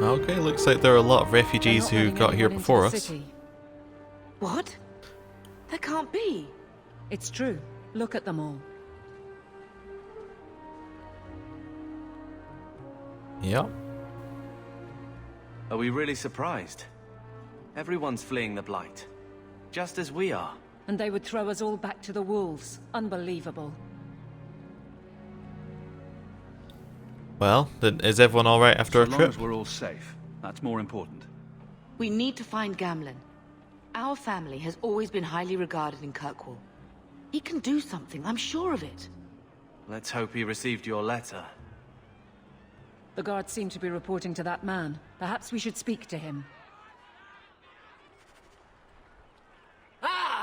Okay, looks like there are a lot of refugees who got here before us. What? That can't be. It's true. Look at them all. Yep. Are we really surprised? Everyone's fleeing the Blight. Just as we are. And they would throw us all back to the wolves. Unbelievable. Well, then is everyone alright after our So long trip? as we're all safe, that's more important. We need to find Gamlen. Our family has always been highly regarded in Kirkwall. He can do something, I'm sure of it. Let's hope he received your letter. The guards seem to be reporting to that man. Perhaps we should speak to him.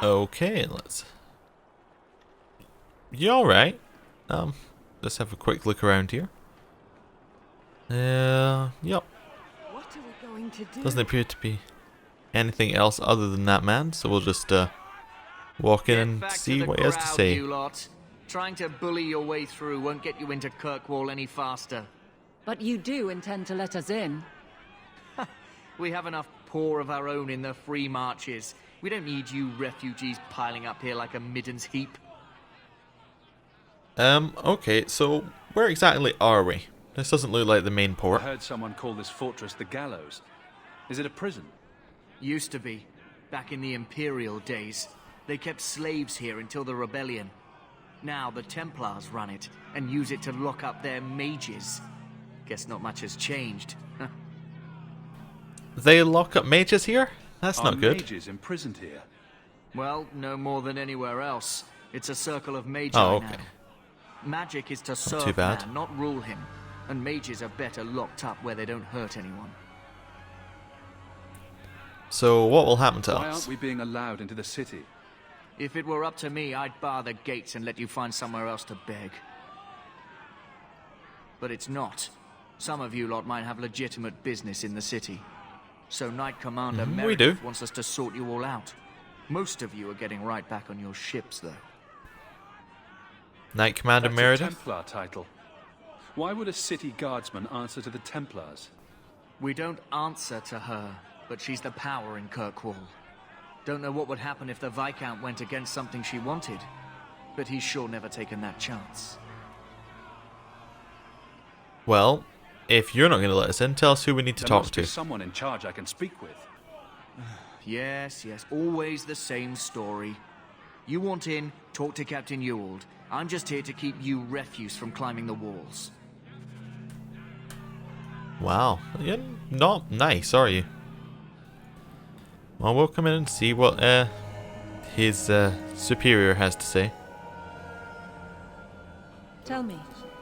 Okay, let's... You alright? Let's have a quick look around here. Yep. What are we going to do? Doesn't appear to be anything else other than that man, so we'll just walk in and see what he has to say. You lot. Trying to bully your way through won't get you into Kirkwall any faster. But you do intend to let us in. We have enough poor of our own in the free marches. We don't need you refugees piling up here like a middens heap. Okay, so where exactly are we? This doesn't look like the main I port. heard someone call this fortress the Gallows. Is it a prison? Used to be. Back in the Imperial days. They kept slaves here until the rebellion. Now the Templars run it and use it to lock up their mages. Guess not much has changed. They lock up mages here? That's not good. Mages imprisoned here? Well, no more than anywhere else. It's a circle of magi Oh, okay. now. Magic is to too serve bad. man, not rule him. And mages are better locked up where they don't hurt anyone. So what will happen to Why us? aren't we being allowed into the city? If it were up to me, I'd bar the gates and let you find somewhere else to beg. But it's not. Some of you lot might have legitimate business in the city. So Knight Commander we Meredith do. wants us to sort you all out. Most of you are getting right back on your ships, though. Knight Commander That's Meredith? a Templar title. Why would a city guardsman answer to the Templars? We don't answer to her, but she's the power in Kirkwall. Don't know what would happen if the Viscount went against something she wanted, but he's sure never taken that chance. Well, if you're not going to let us in, tell us who we need to There talk must be to. someone in charge I can speak with. Yes, always the same story. You want in, talk to Captain Ewald. I'm just here to keep you refuse from climbing the walls. Wow, you're not nice, are you? Well, we'll come in and see what his superior has to say. Tell me,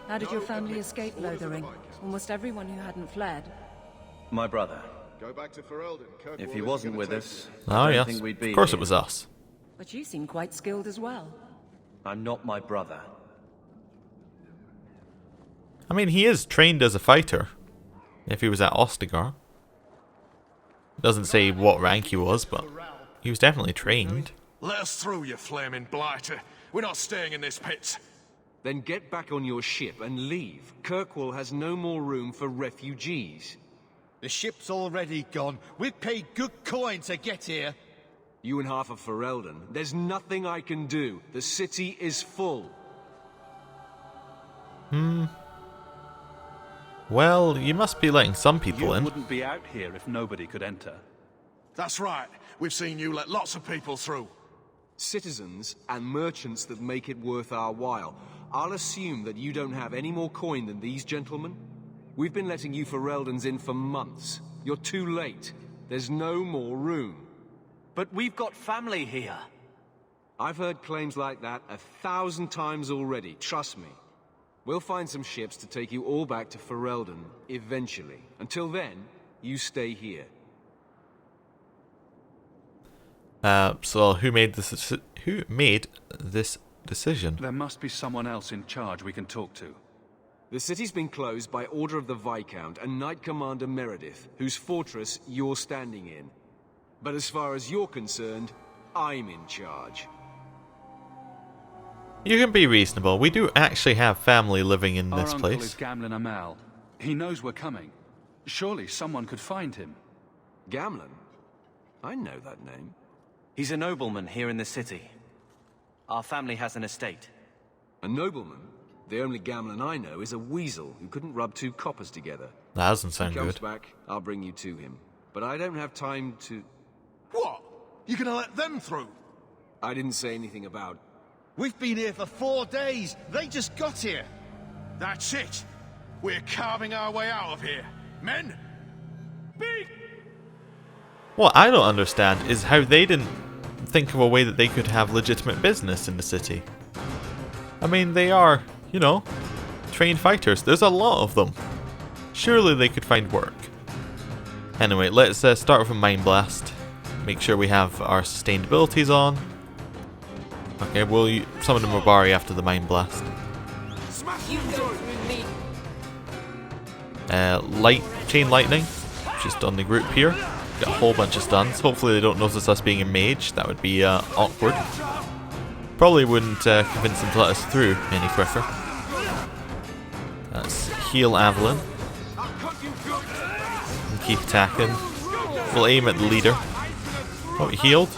how did your family escape Lothering? Almost everyone who hadn't fled. My brother. Go back to Ferelden. If he wasn't with us, Oh I don't yes, think we'd be of course here. it was us. But you seem quite skilled as well. I'm not my brother. I mean, he is trained as a fighter. If he was at Ostagar. Doesn't say what rank he was, but he was definitely trained. Let us through, you flaming blighter. We're not staying in this pit. Then get back on your ship and leave. Kirkwall has no more room for refugees. The ship's already gone. We've paid good coin to get here. You and half of Ferelden. There's nothing I can do. The city is full. Well, you must be letting some people You in. wouldn't be out here if nobody could enter. That's right. We've seen you let lots of people through. Citizens and merchants that make it worth our while. I'll assume that you don't have any more coin than these gentlemen. We've been letting you Fereldans in for months. You're too late. There's no more room. But we've got family here. I've heard claims like that 1,000 times already, trust me. We'll find some ships to take you all back to Ferelden, eventually. Until then, you stay here. So who made this? Who made this decision? There must be someone else in charge we can talk to. The city's been closed by order of the Viscount and Knight Commander Meredith, whose fortress you're standing in. But as far as you're concerned, I'm in charge. You can be reasonable. We do actually have family living in Our this uncle place. is Gamlen Amal. He knows we're coming. Surely someone could find him. Gamlen? I know that name. He's a nobleman here in the city. Our family has an estate. A nobleman? The only Gamlen I know is a weasel who couldn't rub two coppers together. That doesn't If sound he comes good. back, I'll bring you to him. But I don't have time to... What? You gonna let them through? I didn't say anything about... We've been here for 4 days. They just got here. That's it. We're carving our way out of here. Men? Beat! What I don't understand is how they didn't think of a way that they could have legitimate business in the city. I mean, they are, you know, trained fighters. There's a lot of them. Surely they could find work. Anyway, let's start with a Mind Blast. Make sure we have our sustained abilities on. Okay, we'll summon the Mabari after the Mind Blast. Chain Lightning, just on the group here. Got a whole bunch of stuns. Hopefully they don't notice us being a mage. That would be awkward. Probably wouldn't convince them to let us through any quicker. Let's heal Avalon. And keep attacking. We'll aim at the leader. Oh, he healed.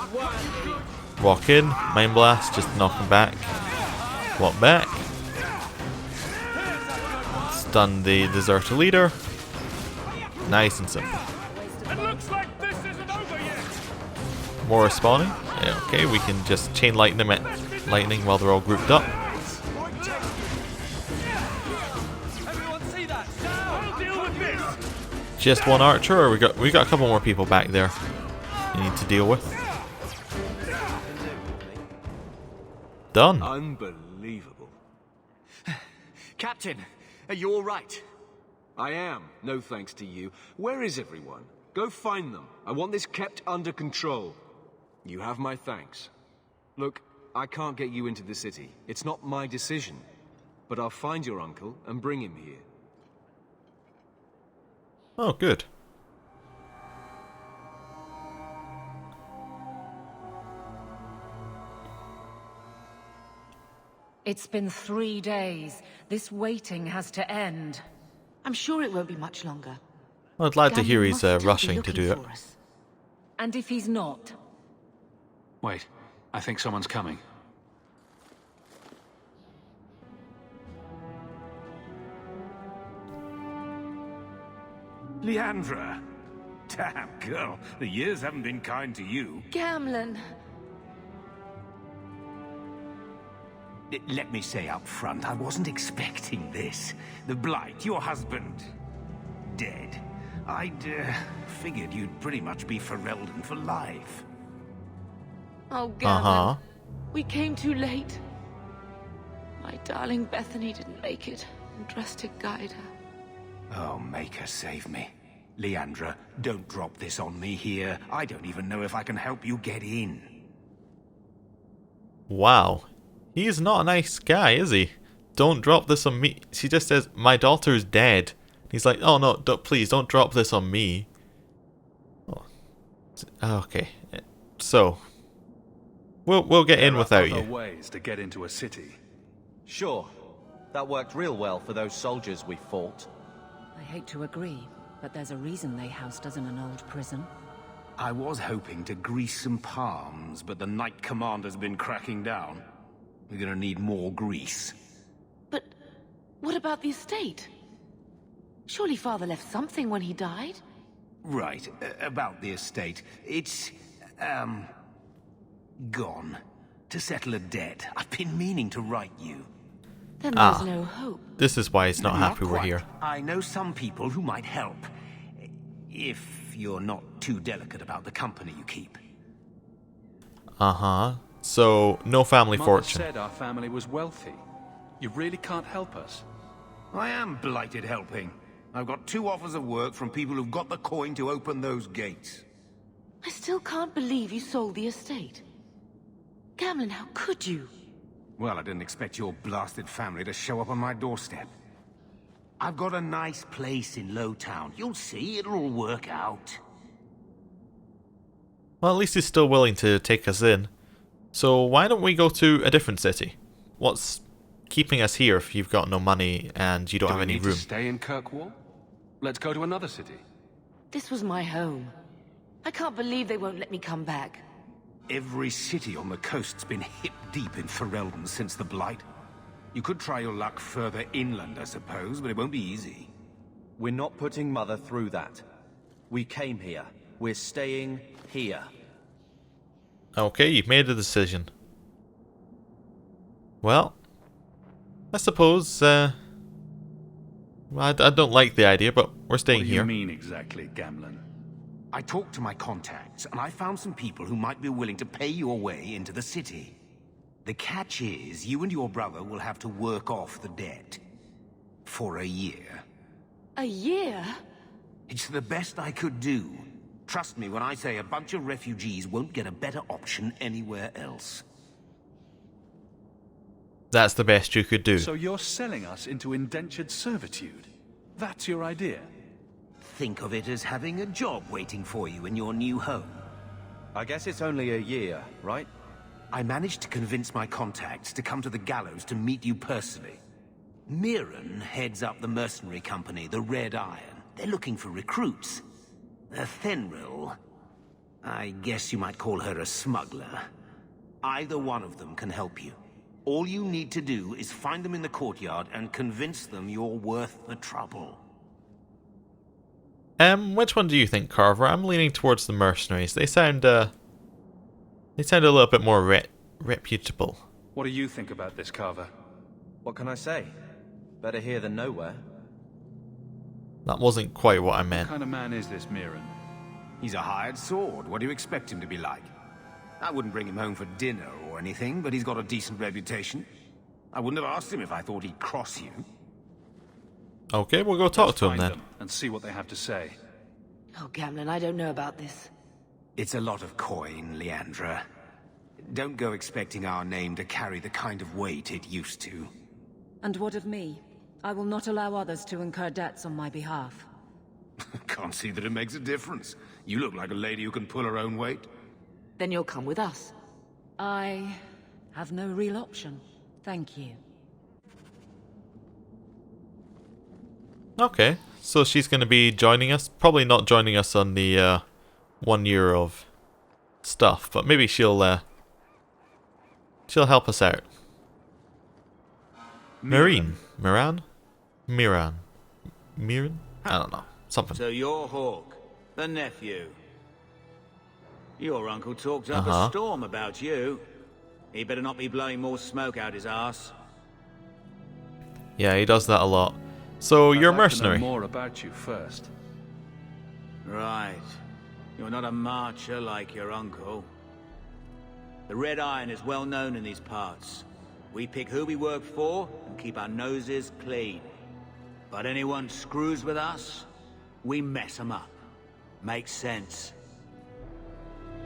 Walk in, Mind Blast, just knock him back. Walk back. Stun the deserter leader. Nice and simple. More spawning. Yeah, okay, we can just chain lightning them at lightning while they're all grouped up. Just one archer, or we got a couple more people back there you need to deal with. Done. Unbelievable. Captain, are you all right? I am, no thanks to you. Where is everyone? Go find them. I want this kept under control. You have my thanks. Look, I can't get you into the city. It's not my decision. But I'll find your uncle and bring him here. Oh, good. It's been 3 days. This waiting has to end. I'm sure it won't be much longer. Well, I'm glad to hear Gamlen he's must still be rushing to looking do it. for us. And if he's not? Wait, I think someone's coming. Leandra! Damn, girl, the years haven't been kind to you. Gamlen. Let me say up front, I wasn't expecting this. The Blight, your husband, dead. I'd figured you'd pretty much be Ferelden for life. Oh, Gamlen. Uh-huh. We came too late. My darling Bethany didn't make it, and Drastic guide her. Oh, make her save me. Leandra, don't drop this on me here. I don't even know if I can help you get in. Wow. He's not a nice guy, is he? Don't drop this on me. She just says, my daughter's dead. He's like, oh no, please don't drop this on me. Oh. Okay. So, we'll get in without There are you. other ways to get into a city. Sure. That worked real well for those soldiers we fought. I hate to agree, but there's a reason they housed us in an old prison. I was hoping to grease some palms, but the Knight Commander's been cracking down. We're gonna need more grease. But what about the estate? Surely Father left something when he died? Right, about the estate. It's, gone. To settle a debt. I've been meaning to write you. Then there's no hope. This is why he's not happy we're quite. here. I know some people who might help. If you're not too delicate about the company you keep. Uh-huh. So, no family Mother fortune. said our family was wealthy. You really can't help us. I am blighted helping. I've got 2 offers of work from people who've got the coin to open those gates. I still can't believe you sold the estate. Gamlen, how could you? Well, I didn't expect your blasted family to show up on my doorstep. I've got a nice place in Lowtown. You'll see, it'll all work out. Well, at least he's still willing to take us in. So why don't we go to a different city? What's keeping us here if you've got no money and you don't have any Do we need room? to stay in Kirkwall? Let's go to another city. This was my home. I can't believe they won't let me come back. Every city on the coast's been hip-deep in Ferelden since the Blight. You could try your luck further inland, I suppose, but it won't be easy. We're not putting Mother through that. We came here. We're staying here. Okay, you've made a decision. Well, I suppose, I don't like the idea, but we're staying What do here. you mean exactly, Gamlen? I talked to my contacts, and I found some people who might be willing to pay your way into the city. The catch is, you and your brother will have to work off the debt. For a year. A year? It's the best I could do. Trust me when I say a bunch of refugees won't get a better option anywhere else. That's the best you could do. So you're selling us into indentured servitude? That's your idea? Think of it as having a job waiting for you in your new home. I guess it's only a year, right? I managed to convince my contacts to come to the gallows to meet you personally. Meeran heads up the mercenary company, the Red Iron. They're looking for recruits. Fenril, I guess you might call her a smuggler. Either one of them can help you. All you need to do is find them in the courtyard and convince them you're worth the trouble. Which one do you think, Carver? I'm leaning towards the mercenaries. They sound a little bit more reputable. What do you think about this, Carver? What can I say? Better here than nowhere. That wasn't quite what I What meant. kind of man is this Meeran? He's a hired sword. What do you expect him to be like? I wouldn't bring him home for dinner or anything, but he's got a decent reputation. I wouldn't have asked him if I thought he'd cross you. Okay, we'll go talk Let's to him find then. them and see what they have to say. Oh, Gamlen, I don't know about this. It's a lot of coin, Leandra. Don't go expecting our name to carry the kind of weight it used to. And what of me? I will not allow others to incur debts on my behalf. Can't see that it makes a difference. You look like a lady who can pull her own weight. Then you'll come with us. I have no real option. Thank you. Okay, so she's going to be joining us. Probably not joining us on the 1 year of stuff, but maybe she'll help us out. Meeran? I don't know. Something. So you're Hawke, the nephew. Your uncle talked up a storm about you. He better not be blowing more smoke out his ass. Yeah, he does that a lot. So you're a I'd like to know mercenary. more about you first. Right. You're not a marcher like your uncle. The Red Iron is well known in these parts. We pick who we work for and keep our noses clean. But anyone screws with us, we mess them up. Makes sense.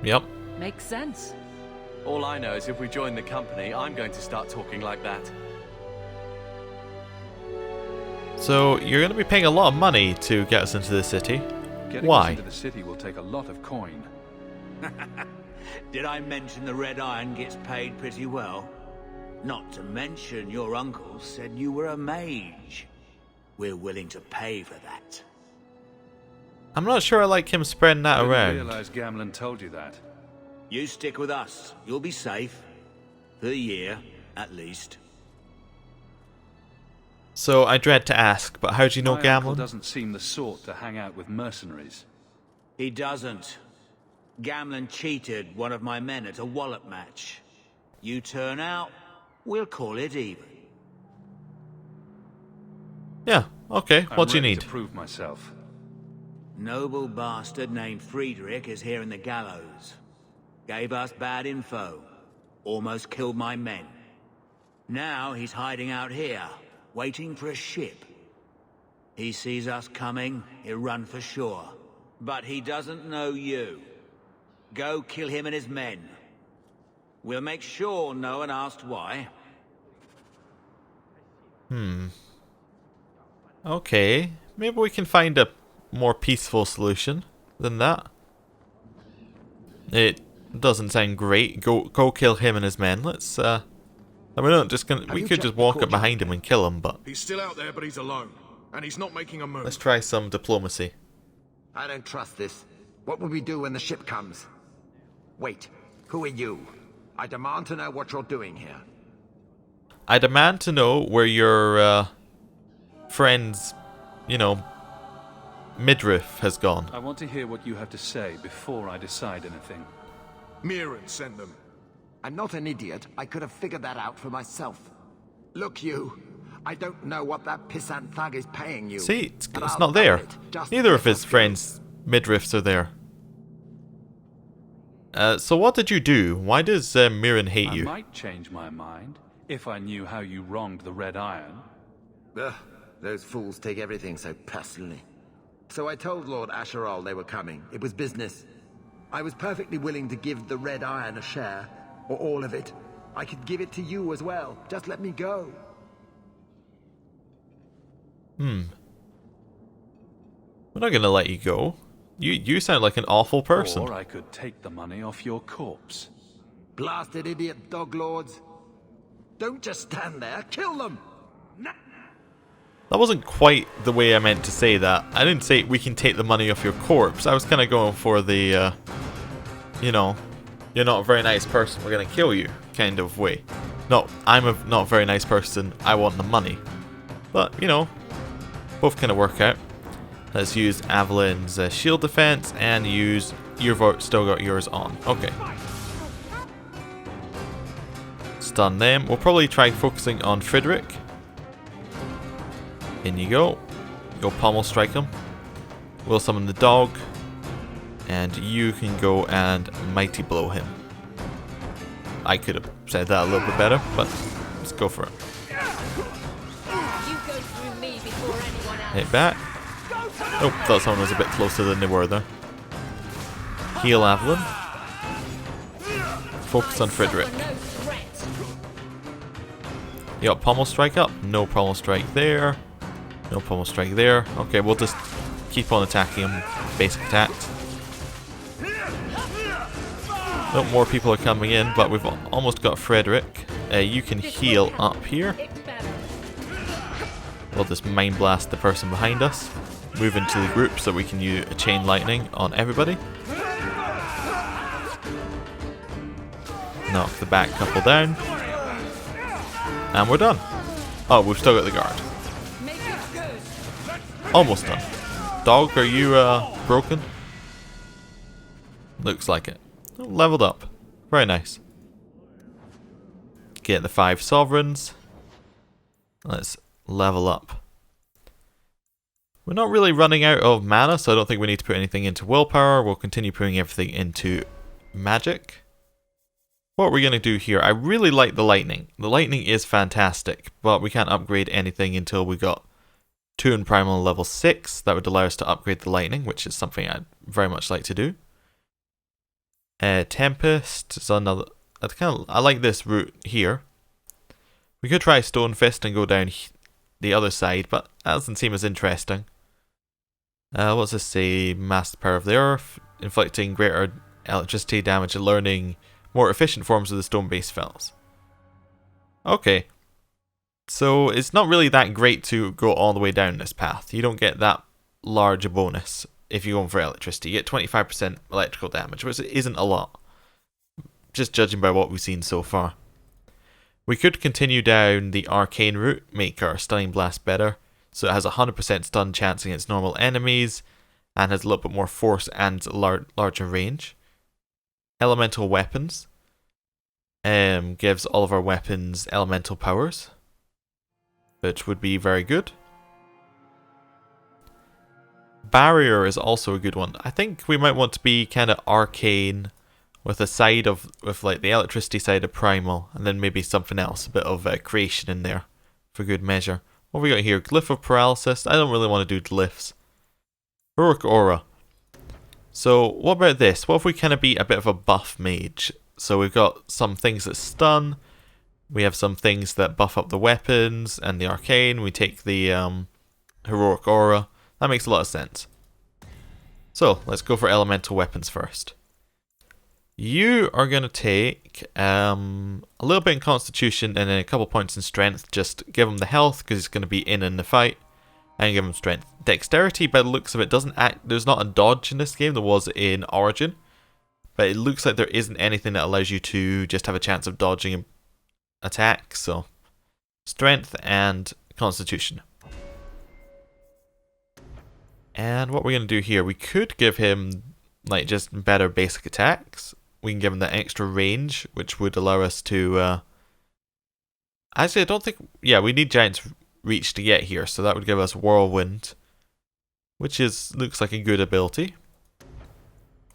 Yep. Makes sense. All I know is if we join the company, I'm going to start talking like that. So you're going to be paying a lot of money to get us into the city. Getting Why? us into the city will take a lot of coin. Did I mention the Red Iron gets paid pretty well? Not to mention your uncle said you were a mage. We're willing to pay for that. I'm not sure I like him spreading that I didn't around. realize Gamlen told you that. You stick with us. You'll be safe. For a year, at least. So I dread to ask, but how do you know My uncle Gamlen? doesn't seem the sort to hang out with mercenaries. He doesn't. Gamlen cheated one of my men at a wallop match. You turn out, we'll call it even. Yeah, okay. I'm What do you ready need? to prove myself. Noble bastard named Friedrich is here in the gallows. Gave us bad info. Almost killed my men. Now he's hiding out here, waiting for a ship. He sees us coming, he'll run for shore. But he doesn't know you. Go kill him and his men. We'll make sure no one asked why. Okay, maybe we can find a more peaceful solution than that. It doesn't sound great. Go kill him and his men. Let's I mean, not just gonna. We could just walk up behind him and kill him, but He's still out there, but he's alone. and he's not making a move. Let's try some diplomacy. I don't trust this. What will we do when the ship comes? Wait, who are you? I demand to know what you're doing here. I demand to know where your friend's, you know, midriff has gone. I want to hear what you have to say before I decide anything. Meeran sent them. I'm not an idiot. I could have figured that out for myself. Look, you. I don't know what that pissant thug is paying you. See, it's not there. Neither of his friends' midriffs are there. So what did you do? Why does Meeran hate you? I might change my mind if I knew how you wronged the Red Iron. Ugh, those fools take everything so personally. So I told Lord Asheral they were coming. It was business. I was perfectly willing to give the Red Iron a share, or all of it. I could give it to you as well. Just let me go. We're not gonna let you go. You sound like an awful person. Or I could take the money off your corpse. Blasted idiot dog lords. Don't just stand there. Kill them! That wasn't quite the way I meant to say that. I didn't say we can take the money off your corpse. I was kind of going for the, you know, you're not a very nice person, we're going to kill you kind of way. No, I'm not a very nice person, I want the money. But, you know, both kind of work out. Let's use Avelin's shield defense and use... You've still got yours on. Okay. Stun them. We'll probably try focusing on Frederick. In you go. Go pommel strike him. We'll summon the dog. And you can go and mighty blow him. I could have said that a little bit better, but let's go for it. Hit back. Oh, thought someone was a bit closer than they were there. Heal Avalon. Focus on Frederick. You got pommel strike up? No pommel strike there. No pommel strike there. Okay, we'll just keep on attacking him. Basic attacks. No more people are coming in, but we've almost got Frederick. You can heal up here. We'll just mind blast the person behind us. Move into the group so we can use a chain lightning on everybody. Knock the back couple down. And we're done. Oh, we've still got the guard. Almost done. Dog, are you broken? Looks like it. Leveled up. Very nice. Get the 5 sovereigns. Let's level up. We're not really running out of mana, so I don't think we need to put anything into willpower. We'll continue putting everything into magic. What are we going to do here? I really like the lightning. The lightning is fantastic, but we can't upgrade anything until we got 2 in primal level 6. That would allow us to upgrade the lightning, which is something I'd very much like to do. Tempest is another. I like this route here. We could try Stone Fist and go down the other side, but that doesn't seem as interesting. What's this say? Master Power of the Earth, inflicting greater electricity damage and learning more efficient forms of the stone-based spells. Okay. So it's not really that great to go all the way down this path. You don't get that large a bonus if you're going for electricity. You get 25% electrical damage, which isn't a lot. Just judging by what we've seen so far. We could continue down the arcane route, make our stunning blast better. So it has a 100% stun chance against normal enemies, and has a little bit more force and larger range. Elemental weapons. Gives all of our weapons elemental powers, which would be very good. Barrier is also a good one. I think we might want to be kind of arcane with a side of, with like the electricity side of primal, and then maybe something else, a bit of creation in there for good measure. What have we got here? Glyph of paralysis. I don't really want to do glyphs. Heroic aura. So what about this? What if we kind of be a bit of a buff mage? So we've got some things that stun. We have some things that buff up the weapons and the arcane. We take the heroic aura. That makes a lot of sense. So let's go for elemental weapons first. You are going to take a little bit in constitution and then a couple points in strength. Just give him the health because he's going to be in the fight. and give him strength. Dexterity, by the looks of it, doesn't act. There's not a dodge in this game. There was in Origin, but it looks like there isn't anything that allows you to just have a chance of dodging attacks. So, strength and constitution. And what we're going to do here, we could give him like just better basic attacks. We can give him that extra range, which would allow us to... Actually, I don't think... Yeah, we need Giant's Reach to get here, so that would give us Whirlwind, which looks like a good ability.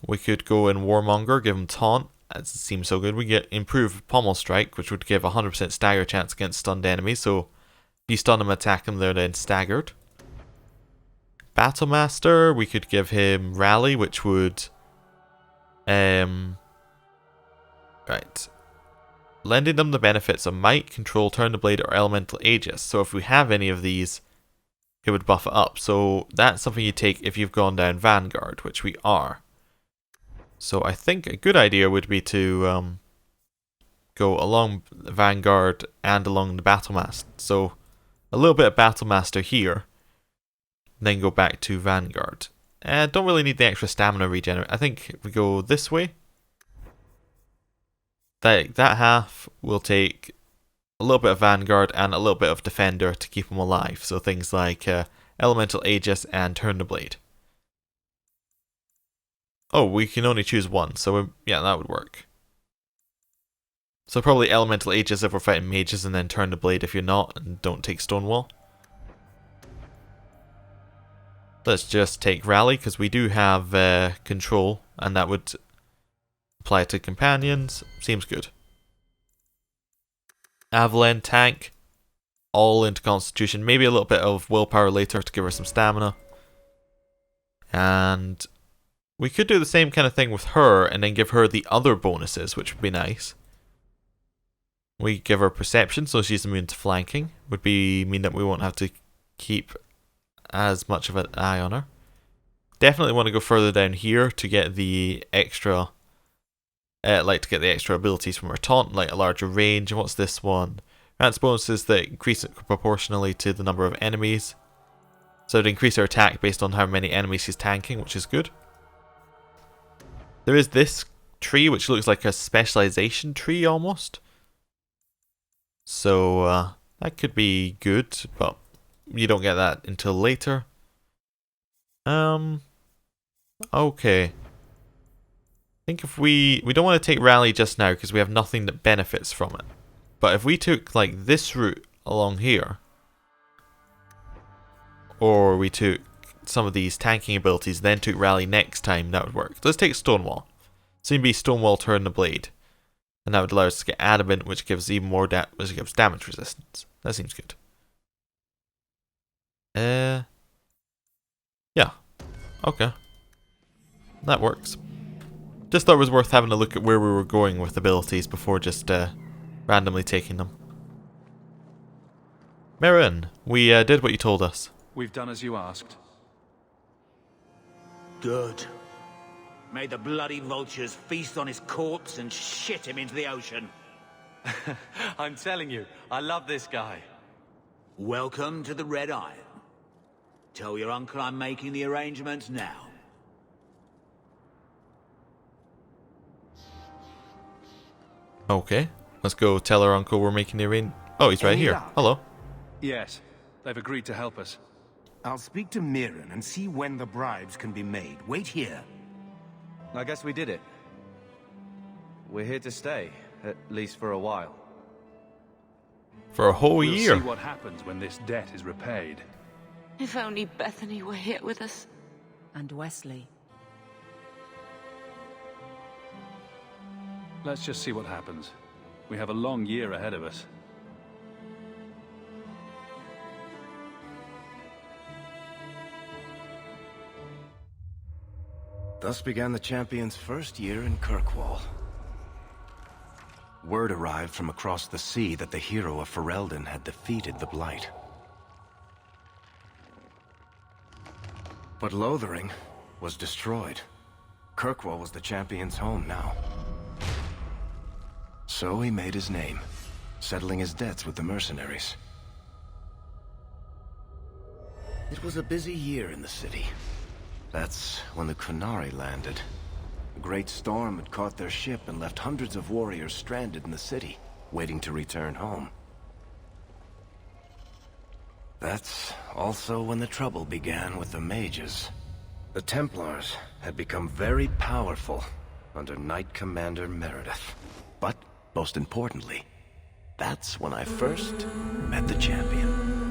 We could go in Warmonger, give him Taunt. That seems so good. We get Improved Pommel Strike, which would give 100% stagger chance against stunned enemies, so if you stun them, attack them, they're then staggered. Battlemaster, we could give him Rally, which would... Right. Lending them the benefits of Might, Control, Turn the Blade, or Elemental Aegis. So if we have any of these, it would buff it up. So that's something you take if you've gone down Vanguard, which we are. So I think a good idea would be to go along Vanguard and along the Battlemaster. So a little bit of Battlemaster here, then go back to Vanguard. Don't really need the extra stamina regenerate. I think if we go this way, that half will take a little bit of Vanguard and a little bit of Defender to keep them alive. So things like Elemental Aegis and Turn the Blade. Oh, we can only choose one, so yeah, that would work. So probably Elemental Aegis if we're fighting mages, and then Turn the Blade if you're not, and don't take Stonewall. Let's just take Rally, because we do have Control, and that would apply to companions. Seems good. Avalon tank, all into Constitution. Maybe a little bit of Willpower later to give her some stamina. And we could do the same kind of thing with her, and then give her the other bonuses, which would be nice. We give her Perception, so she's immune to flanking. Would mean that we won't have to keep as much of an eye on her. Definitely want to go further down here to get the extra... to get the extra abilities from her Taunt, like a larger range. And what's this one? Grants bonuses that increase it proportionally to the number of enemies. So to increase her attack based on how many enemies she's tanking, which is good. There is this tree, which looks like a specialization tree almost. So that could be good, but you don't get that until later. Okay. I think if we don't want to take Rally just now because we have nothing that benefits from it. But if we took like this route along here, or we took some of these tanking abilities, then took Rally next time, that would work. Let's take Stonewall. So you'd be Stonewall, Turn the Blade, and that would allow us to get Adamant, which gives even more which gives damage resistance. That seems good. Yeah. Okay. That works. Just thought it was worth having a look at where we were going with abilities before just randomly taking them. Meeran, we did what you told us. We've done as you asked. Good. May the bloody vultures feast on his corpse and shit him into the ocean. I'm telling you, I love this guy. Welcome to the Red Iron. Tell your uncle I'm making the arrangements now. Okay, let's go tell our uncle we're making the arrangement. Oh, he's right here. Hello. Yes, they've agreed to help us. I'll speak to Meeran and see when the bribes can be made. Wait here. I guess we did it. We're here to stay, at least for a while. For a whole We'll year. See what happens when this debt is repaid. If only Bethany were here with us. And Wesley. Let's just see what happens. We have a long year ahead of us. Thus began the champion's first year in Kirkwall. Word arrived from across the sea that the hero of Ferelden had defeated the Blight. But Lothering was destroyed. Kirkwall was the champion's home now. So he made his name, settling his debts with the mercenaries. It was a busy year in the city. That's when the Kunari landed. A great storm had caught their ship and left hundreds of warriors stranded in the city, waiting to return home. That's also when the trouble began with the Mages. The Templars had become very powerful under Knight Commander Meredith. But, most importantly, that's when I first met the champion.